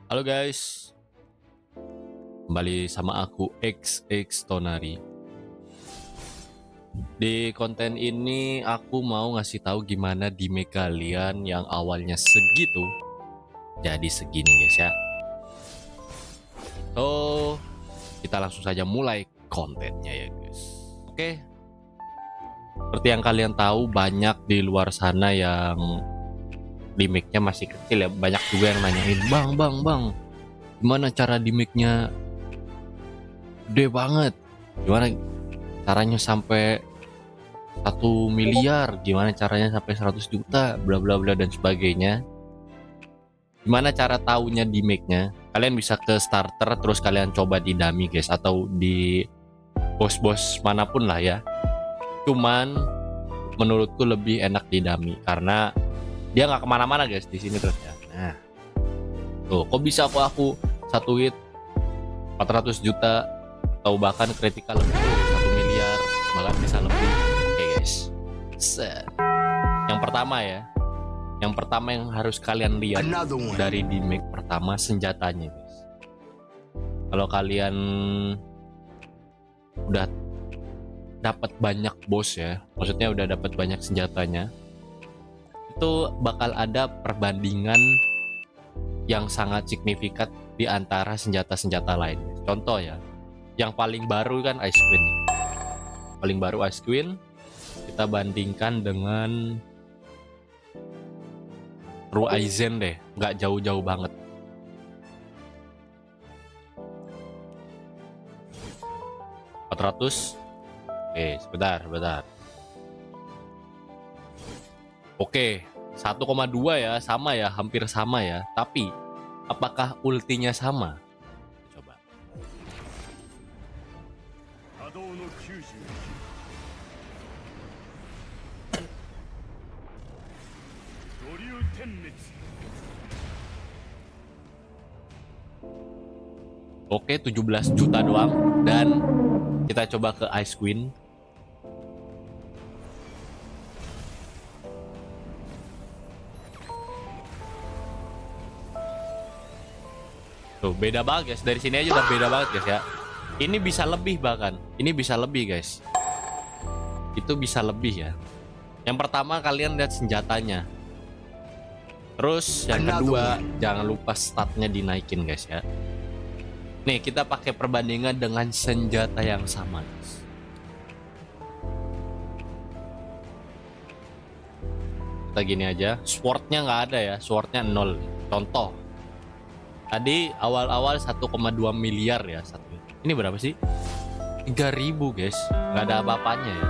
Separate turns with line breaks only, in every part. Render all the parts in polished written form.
Halo guys, kembali sama aku XX Tonari. Di konten ini aku mau ngasih tahu gimana damage kalian yang awalnya segitu jadi segini guys ya. So, kita langsung saja mulai kontennya ya guys. Oke. Seperti yang kalian tahu, banyak di luar sana yang damage-nya masih kecil ya. Banyak juga yang nanyain, Bang, gimana cara damage-nya gede banget? Gimana caranya sampai 1 miliar, gimana caranya sampai 100 juta, bla bla bla dan sebagainya. Gimana cara taunya damage-nya? Kalian bisa ke starter terus kalian coba di dummy guys, atau di bos-bos manapun lah ya. Cuman menurutku lebih enak di dummy karena dia nggak kemana-mana guys di sini terus ya. Nah, tuh kok bisa aku satu hit 400 juta atau bahkan kritikal lebih 1 miliar, bahkan bisa lebih. Oke guys, set. Yang pertama yang harus kalian lihat dari damage pertama, senjatanya guys. Kalau kalian udah dapat banyak bos ya, maksudnya udah dapat banyak senjatanya, itu bakal ada perbandingan yang sangat signifikan di antara senjata-senjata lain. Contoh ya, yang paling baru kan Ice Queen. Paling baru Ice Queen kita bandingkan dengan True Aizen deh, nggak jauh-jauh banget. $400. Oke, sebentar. Oke, 1,2 ya, sama ya, hampir sama ya. Tapi apakah ultinya sama? Coba. Oke, 17 juta doang. Dan kita coba ke Ice Queen. Tuh, beda banget guys. Dari sini aja udah beda banget guys ya. Ini bisa lebih bahkan. Ini bisa lebih guys. Itu bisa lebih ya. Yang pertama kalian lihat senjatanya. Terus yang kedua, jangan lupa statnya dinaikin guys ya. Nih, kita pakai perbandingan dengan senjata yang sama guys. Kita gini aja, swordnya nggak ada ya, swordnya 0. Contoh, tadi awal-awal 1,2 miliar ya satu. Ini berapa sih? 3.000 guys, nggak ada apa-apanya ya.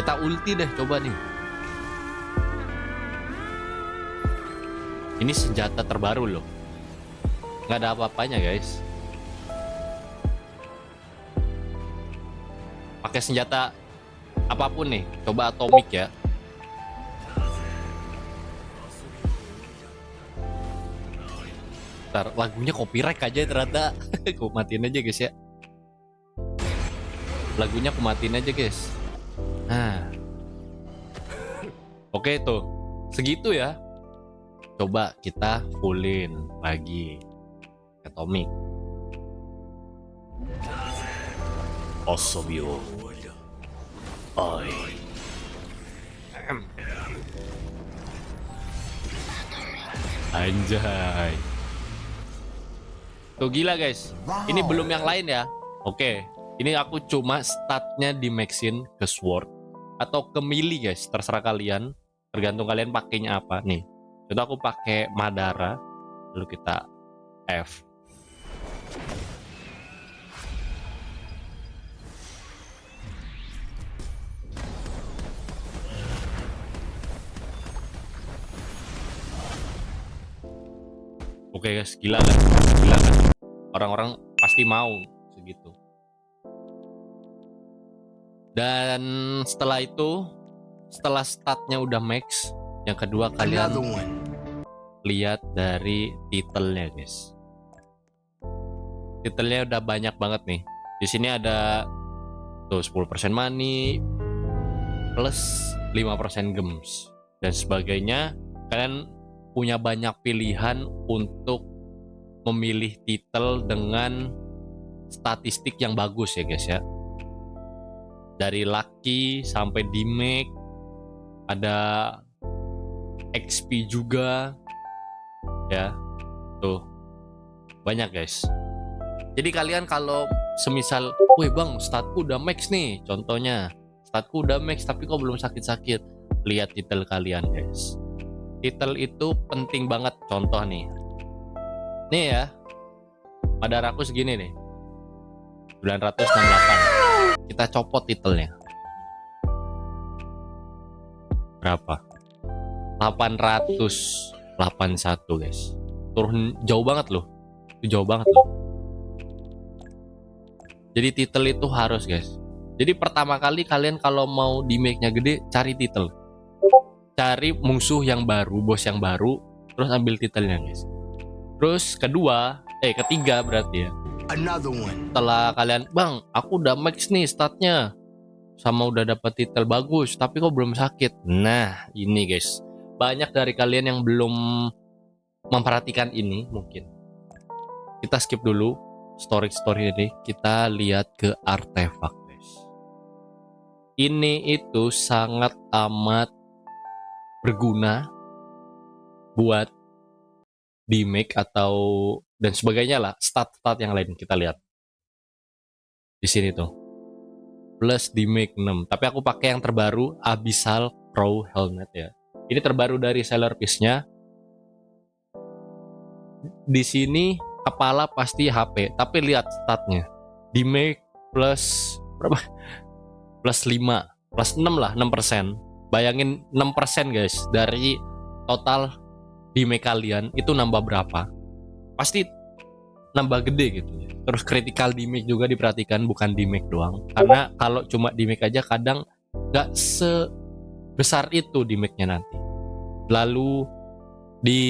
Kita ulti deh, coba nih. Ini senjata terbaru loh, nggak ada apa-apanya guys. Pakai senjata apapun nih, coba atomic ya. Ntar, lagunya copyright aja ternyata. Aku matiin aja guys ya. Lagunya aku matiin aja guys. Nah, oke tuh, segitu ya. Coba kita fullin lagi atomic. Osobio. Oi. Anjay. Tuh gila guys. Ini belum yang lain ya. Oke. Ini aku cuma statnya di maxin ke sword atau ke melee guys. Terserah kalian. Tergantung kalian pakainya apa nih. Contoh aku pakai Madara. Lalu kita F. Oke guys, gila kan? Orang-orang pasti mau segitu. Dan setelah itu, setelah statnya udah max, yang kedua kalian lihat dari titelnya guys. Titelnya udah banyak banget nih. Di sini ada tuh 10% money plus 5% gems dan sebagainya. Kalian punya banyak pilihan untuk memilih titel dengan statistik yang bagus ya guys ya. Dari lucky sampai damage, ada XP juga ya. Tuh banyak guys. Jadi kalian kalau semisal, wih bang statku udah max nih, contohnya statku udah max tapi kok belum sakit-sakit, lihat titel kalian guys. Titel itu penting banget. Contoh nih ya, madar aku segini nih, 968. Kita copot titelnya berapa, 881 guys. Turun jauh banget loh, itu jauh banget loh. Jadi titel itu harus guys. Jadi pertama kali kalian kalau mau damage-nya gede, cari titel, cari musuh yang baru, bos yang baru, terus ambil titelnya guys. Terus ketiga berarti ya, setelah kalian, bang aku udah max nih statnya sama udah dapat titel bagus tapi kok belum sakit. Nah ini guys, banyak dari kalian yang belum memperhatikan ini. Mungkin kita skip dulu story ini, kita lihat ke artefak guys. Ini itu sangat amat berguna buat damage atau dan sebagainya lah, stat-stat yang lain. Kita lihat di sini tuh, plus damage 6, tapi aku pakai yang terbaru, Abyssal Crow Helmet ya. Ini terbaru dari seller piece-nya. Di sini kepala pasti HP, tapi lihat statnya, damage plus berapa? Plus 5, plus 6 lah, 6%. Bayangin 6% guys dari total damage kalian itu nambah berapa? Pasti nambah gede gitu ya. Terus critical damage juga diperhatikan, bukan damage doang. Karena kalau cuma damage aja kadang gak sebesar itu damage-nya nanti. Lalu di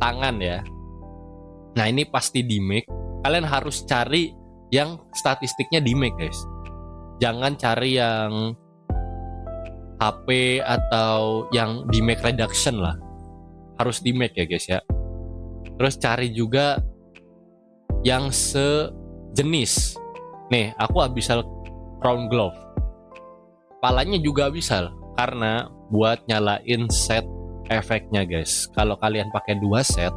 tangan ya. Nah ini pasti damage. Kalian harus cari yang statistiknya damage guys. Jangan cari yang HP atau yang damage reduction lah. Harus damage ya guys ya. Terus cari juga yang sejenis. Nih aku Abyssal Crown Glove, kepalanya juga Abyssal, karena buat nyalain set efeknya guys. Kalau kalian pakai 2 set,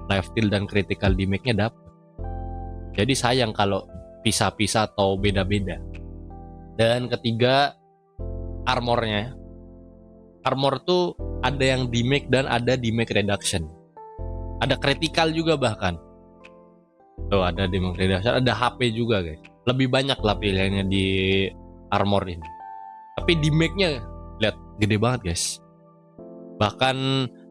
life steal dan critical damage-nya dapet. Jadi sayang kalau pisah-pisah atau beda-beda. Dan ketiga, armornya. Armor tuh ada yang damage dan ada damage reduction. Ada critical juga bahkan. Tuh ada damage reduction, ada HP juga guys. Lebih banyak lah pilihannya di armor ini. Tapi damage-nya lihat gede banget guys. Bahkan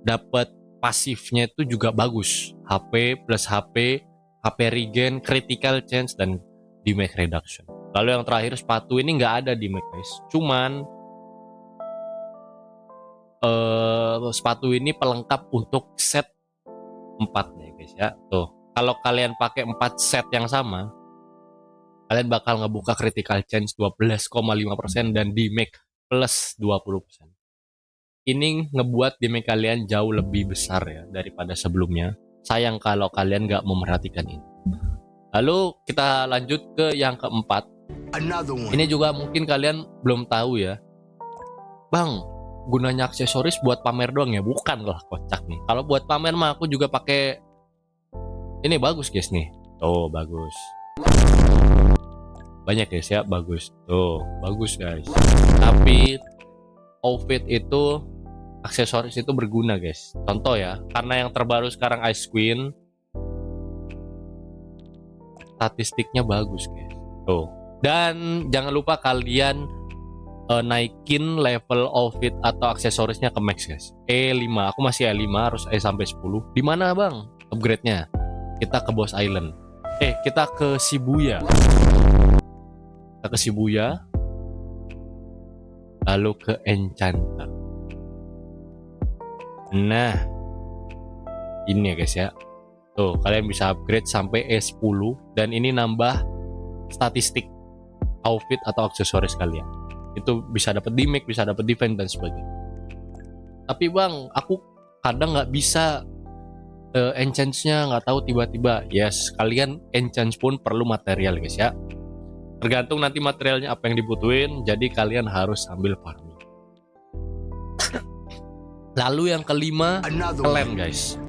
dapat pasifnya itu juga bagus. HP plus HP, HP regen, critical chance dan damage reduction. Lalu yang terakhir sepatu ini nggak ada damage guys. Cuman sepatu ini pelengkap untuk set 4 nih guys ya. Tuh, kalau kalian pakai 4 set yang sama, kalian bakal ngebuka critical chance 12,5% dan damage plus 20%. Ini ngebuat damage kalian jauh lebih besar ya daripada sebelumnya. Sayang kalau kalian nggak memperhatikan ini. Lalu kita lanjut ke yang keempat. Ini juga mungkin kalian belum tahu ya. Bang, gunanya aksesoris buat pamer doang ya? Bukan lah, kocak nih. Kalau buat pamer mah aku juga pakai ini, bagus guys nih. Tuh bagus. Banyak guys ya, bagus. Tuh bagus guys. Tapi outfit itu, aksesoris itu berguna guys. Contoh ya, karena yang terbaru sekarang Ice Queen, statistiknya bagus guys. Tuh. Dan jangan lupa kalian naikin level outfit atau aksesorisnya ke max guys. E5, aku masih E5, harus E sampai 10. Di mana bang upgrade-nya? Kita ke Boss Island. Kita ke Shibuya. Kita ke Shibuya. Lalu ke Enchanter. Nah, ini ya guys ya. Tuh, kalian bisa upgrade sampai E10 dan ini nambah statistik outfit atau aksesoris kalian. Itu bisa dapat damage, bisa dapat defense dan sebagainya. Tapi bang, aku kadang nggak bisa enchants-nya nggak tahu tiba-tiba. Yes, kalian enchants pun perlu material guys ya. Tergantung nanti materialnya apa yang dibutuhin, jadi kalian harus sambil farming. Lalu yang kelima, clan guys.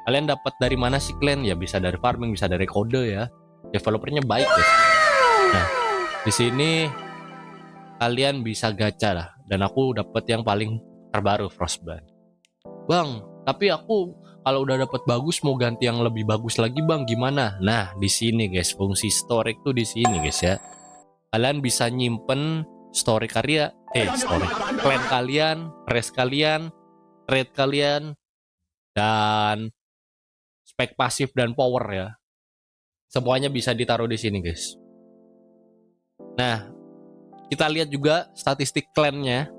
Kalian dapat dari mana sih clan? Ya bisa dari farming, bisa dari kode ya. Developernya baik guys. Nah, di sini kalian bisa gacha lah. Dan aku dapat yang paling terbaru Frostbrand. Bang, tapi aku kalau udah dapat bagus mau ganti yang lebih bagus lagi bang, gimana? Nah, di sini guys, fungsi storage tuh di sini guys ya. Kalian bisa nyimpen story clan kalian, race kalian, trade kalian, dan spek pasif dan power ya. Semuanya bisa ditaruh di sini guys. Nah, kita lihat juga statistik clannya.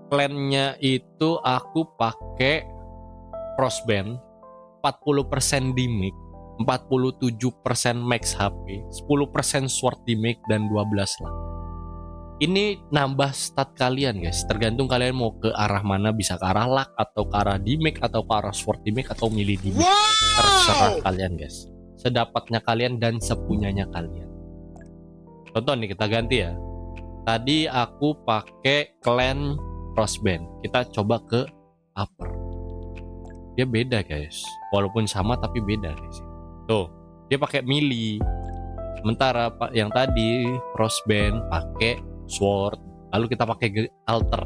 Clannya itu aku pakai Frostband 40% damage, 47% max HP, 10% sword damage, dan 12 lah. Ini nambah stat kalian guys, tergantung kalian mau ke arah mana, bisa ke arah luck atau ke arah damage atau ke arah sword damage atau melee damage. Terserah kalian guys, sedapatnya kalian dan sepunyanya kalian. Contoh nih, kita ganti ya. Tadi aku pakai clan Frostband, kita coba ke upper. Dia beda guys, walaupun sama tapi beda guys. Tuh, dia pakai melee. Sementara yang tadi Frostband pakai sword, lalu kita pakai alter.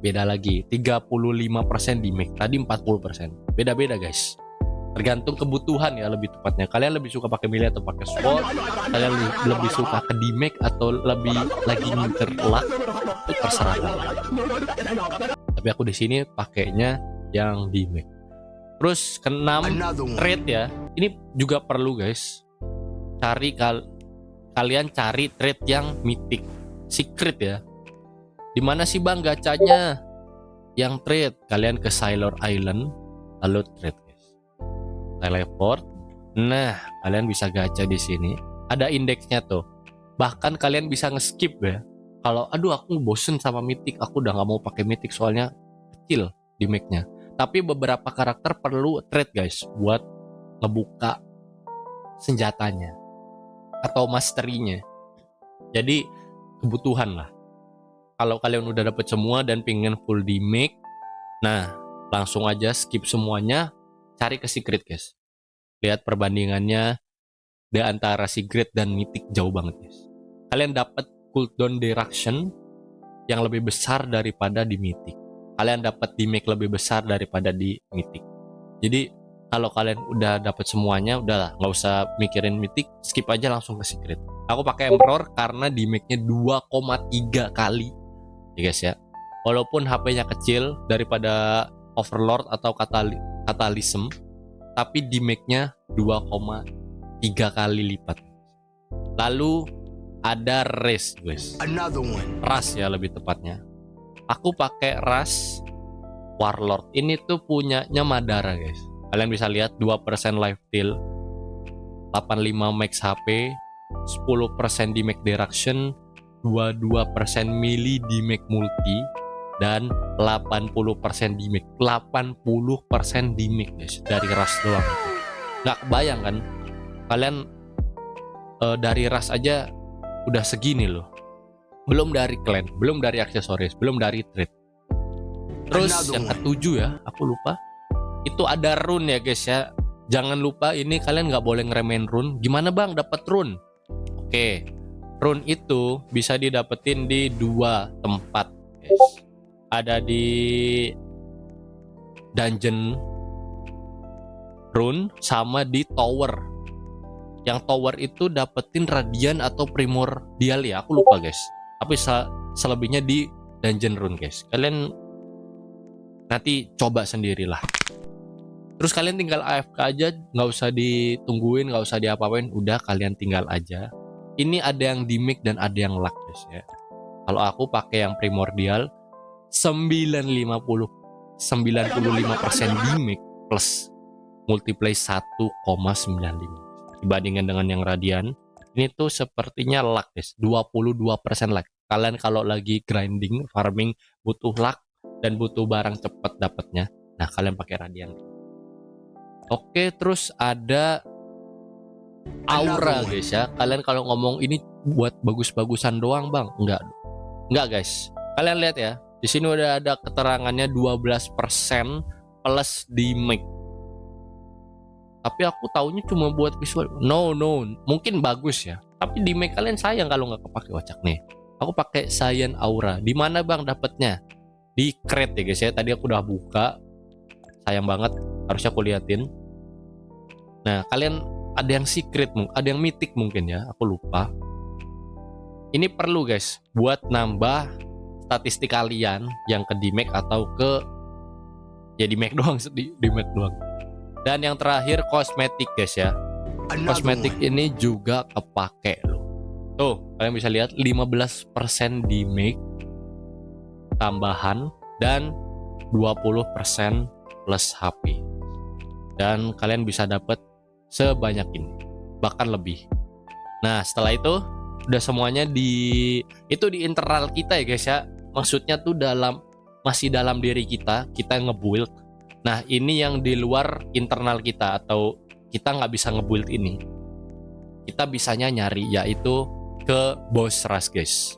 Beda lagi, 35% damage, tadi 40%. Beda-beda guys. Tergantung kebutuhan ya, lebih tepatnya. Kalian lebih suka pakai melee atau pakai sword? Kalian lebih suka ke damage atau lebih lagi ngincer luck? Itu terserah kalian. Tapi aku di sini pakainya yang damage. Terus keenam, trade ya. Ini juga perlu guys. Kalian cari trade yang mythic, secret ya. Dimana sih bang gacanya? Yang trade, kalian ke Sailor Island, lalu trade. Teleport. Nah, kalian bisa gacha di sini. Ada indeksnya tuh. Bahkan kalian bisa nge-skip ya. Kalau aduh aku bosen sama mythic, aku udah nggak mau pakai mythic soalnya kecil damage-nya. Tapi beberapa karakter perlu trade guys buat ngebuka senjatanya atau mastery-nya. Jadi kebutuhan lah. Kalau kalian udah dapet semua dan pengen full damage, nah langsung aja skip semuanya. Cari ke secret guys. Lihat perbandingannya di antara secret dan mythic jauh banget guys. Kalian dapat cooldown direction yang lebih besar daripada di mythic. Kalian dapat damage lebih besar daripada di mythic. Jadi kalau kalian udah dapat semuanya, udahlah nggak usah mikirin mythic, skip aja langsung ke secret. Aku pakai Emperor karena damage-nya 2,3 kali. Ya guys ya. Walaupun HP-nya kecil daripada Overlord atau Catalysm, tapi damage-nya 2,3 kali lipat. Lalu ada race guys. Ras ya lebih tepatnya. Aku pakai ras Warlord. Ini tuh punyanya Madara guys. Kalian bisa lihat 2% life steal, 85 max HP, 10% damage reduction, 22% melee damage multi, dan 80% damage. 80% damage guys dari ras doang. Nggak kebayang kan? Kalian dari ras aja udah segini loh. Belum dari clan, belum dari aksesoris, belum dari trade. Terus yang ketujuh ya, aku lupa. Itu ada rune ya guys ya. Jangan lupa ini kalian nggak boleh ngeremehin rune. Gimana bang dapat rune? Oke, rune itu bisa didapetin di dua tempat guys. Ada di dungeon rune sama di tower. Yang tower itu dapetin radian atau primordial ya, aku lupa guys. Tapi selebihnya di dungeon rune guys. Kalian nanti coba sendirilah. Terus kalian tinggal AFK aja, nggak usah ditungguin, nggak usah diapa-apain, udah kalian tinggal aja. Ini ada yang damage dan ada yang luck guys ya. Kalau aku pakai yang primordial 95% damage plus multiply 1,95 dibandingkan dengan yang radian. Ini tuh sepertinya luck guys, 22% luck. Kalian kalau lagi grinding, farming butuh luck, dan butuh barang cepet dapatnya, nah kalian pakai Radiant. Oke, terus ada aura guys ya. Kalian kalau ngomong ini buat bagus-bagusan doang bang, enggak guys. Kalian lihat ya, di sini udah ada keterangannya 12% plus di make. Tapi aku taunya cuma buat visual. No, mungkin bagus ya. Tapi di make kalian sayang kalau nggak kepake. Wacak nih. Aku pakai Cyan Aura. Di mana bang dapatnya? Di crate ya guys ya. Tadi aku udah buka. Sayang banget. Harusnya aku liatin. Nah, kalian ada yang secret, ada yang mythic mungkin ya. Aku lupa. Ini perlu guys buat nambah statistik kalian yang ke Dmake atau ke ya Dmake doang, di Dmake doang. Dan yang terakhir kosmetik guys ya. Kosmetik ini juga kepake loh. Tuh, kalian bisa lihat 15% Dmake tambahan dan 20% plus HP. Dan kalian bisa dapat sebanyak ini, bahkan lebih. Nah, setelah itu udah semuanya di internal kita ya guys ya. Maksudnya tuh masih dalam diri kita nge-build. Nah, ini yang di luar internal kita atau kita nggak bisa nge-build ini. Kita bisanya nyari yaitu ke Boss Rush guys.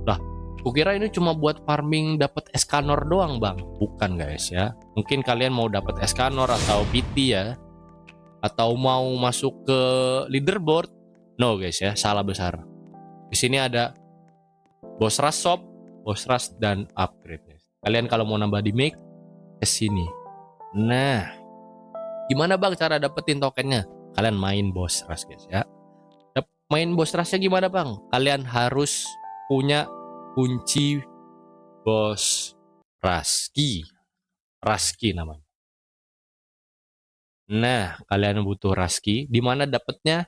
Lah, kukira ini cuma buat farming dapat Escanor doang bang. Bukan guys ya. Mungkin kalian mau dapat Escanor atau PT ya. Atau mau masuk ke leaderboard. No guys ya, salah besar. Di sini ada Boss Rush Shop, Boss Rush dan upgrade guys. Kalian kalau mau nambah di make ke sini. Nah, gimana bang cara dapetin tokennya? Kalian main Boss Rush guys ya. Main Boss Rushnya gimana bang? Kalian harus punya kunci Boss Rush Key namanya. Nah, kalian butuh Rush Key. Di mana dapetnya?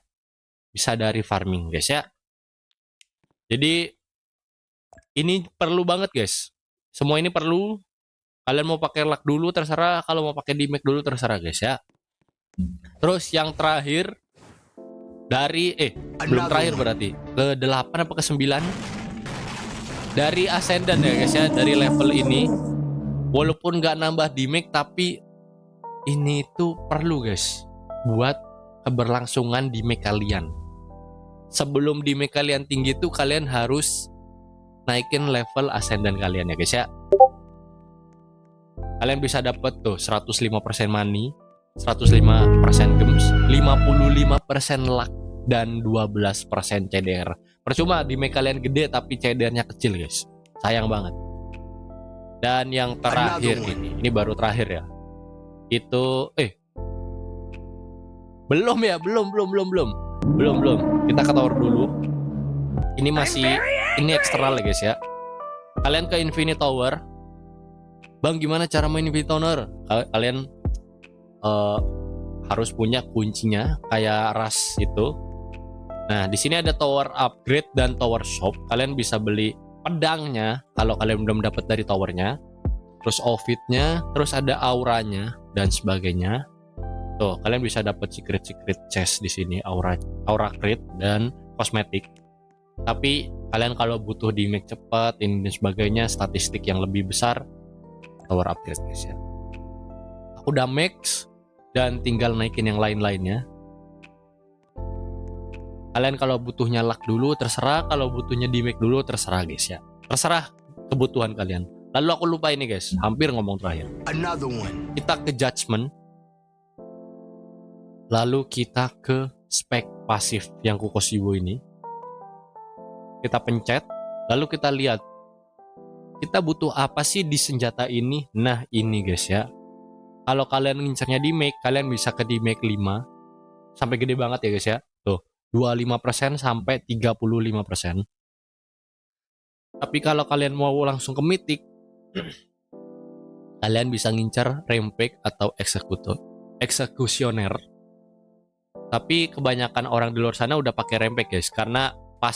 Bisa dari farming guys ya. Jadi ini perlu banget guys. Semua ini perlu. Kalian mau pakai luck dulu terserah, kalau mau pakai Dmake dulu terserah guys ya. Terus yang terakhir dari belum terakhir berarti ke 8 apa ke 9 dari Ascendant ya guys ya, dari level ini walaupun nggak nambah Dmake tapi ini tuh perlu guys buat keberlangsungan Dmake kalian. Sebelum Dmake kalian tinggi tuh kalian harus naikin level Ascendant kalian ya guys ya. Kalian bisa dapat tuh 105% money, 105% gems, 55% luck, dan 12% CDR. Percuma Dmake kalian gede tapi CDR-nya kecil guys. Sayang banget. Dan yang terakhir ini baru terakhir ya. Itu belum. Kita ke tower dulu. Ini eksternal ya guys ya. Kalian ke Infinity Tower. Bang, gimana cara main Infinity Tower? Kalian harus punya kuncinya kayak Rush itu. Nah, di sini ada tower upgrade dan tower shop. Kalian bisa beli pedangnya kalau kalian belum dapat dari towernya. Terus outfitnya, terus ada auranya dan sebagainya. Tuh, kalian bisa dapat secret chest di sini, aura crate dan kosmetik. Tapi kalian kalau butuh Dmake cepat ini dan sebagainya, statistik yang lebih besar, tower upgrade guys ya. Aku udah max dan tinggal naikin yang lain-lainnya. Kalian kalau butuhnya luck dulu terserah, kalau butuhnya Dmake dulu terserah guys ya. Terserah kebutuhan kalian. Lalu aku lupa ini guys, hampir ngomong terakhir. Kita ke judgment. Lalu kita ke spek pasif yang Kukoshibo ini. Kita pencet, lalu kita lihat kita butuh apa sih di senjata ini. Nah ini guys ya. Kalau kalian ngincernya Dmake, kalian bisa ke Dmake 5 sampai gede banget ya guys ya. Tuh 25% sampai 35%. Tapi kalau kalian mau langsung ke Mythic, kalian bisa ngincer Rampage atau Executioner. Tapi kebanyakan orang di luar sana udah pakai Rampage guys, karena pas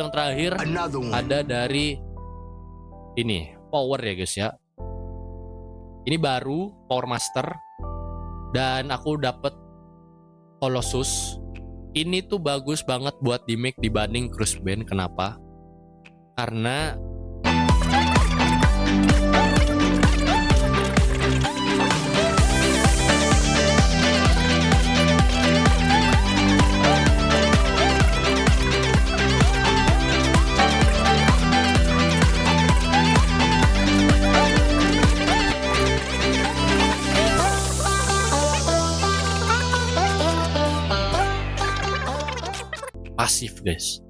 yang terakhir ada dari ini power ya guys ya. Ini baru Power Master dan aku dapet Colossus. Ini tuh bagus banget buat di make dibanding Cruise Band. Kenapa? Karena pasif guys.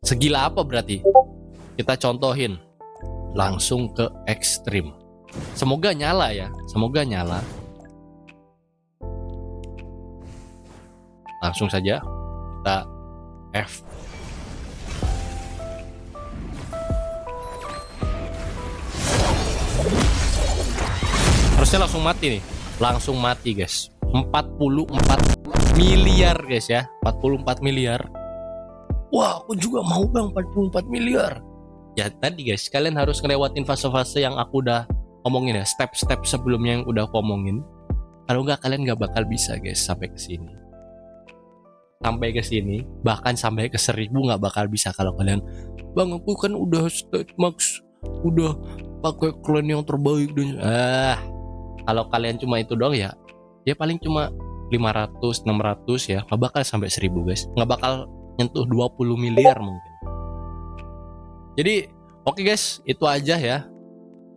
Segila apa berarti? Kita contohin langsung ke ekstrim. Semoga nyala ya, semoga nyala. Langsung saja kita F. Harusnya langsung mati nih. Langsung mati guys. 44 miliar guys ya. 44 miliar. Wah, aku juga mau bang 44 miliar. Ya tadi guys, kalian harus ngelewatin fase-fase yang aku udah ngomongin ya. Step-step sebelumnya yang udah aku omongin. Kalau nggak, kalian nggak bakal bisa guys sampai ke sini. Sampai ke sini, bahkan sampai ke 1000 nggak bakal bisa kalau kalian, bang aku kan udah stat max, udah pakai clan yang terbaik dan kalau kalian cuma itu doang ya, dia paling cuma 500, 600 ya, nggak bakal sampai 1000 guys, nggak bakal nyentuh 20 miliar mungkin. Jadi oke guys, itu aja ya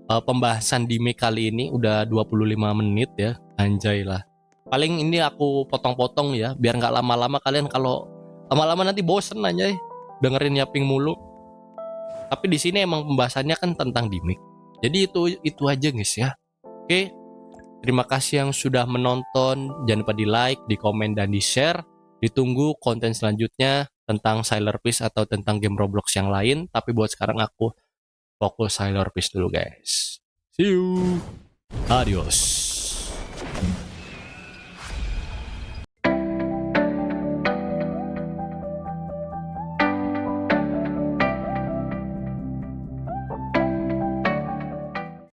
pembahasan di make kali ini. Udah 25 menit ya, anjay lah. Paling ini aku potong-potong ya, biar nggak lama-lama. Kalian kalau lama-lama nanti bosen anjay dengerin Yaping mulu. Tapi di sini emang pembahasannya kan tentang di make. Jadi itu aja guys ya. Oke. Terima kasih yang sudah menonton. Jangan lupa di like, di komen, dan di share. Ditunggu konten selanjutnya tentang Sailor Peace atau tentang game Roblox yang lain. Tapi buat sekarang aku fokus Sailor Peace dulu guys. See you. Adios.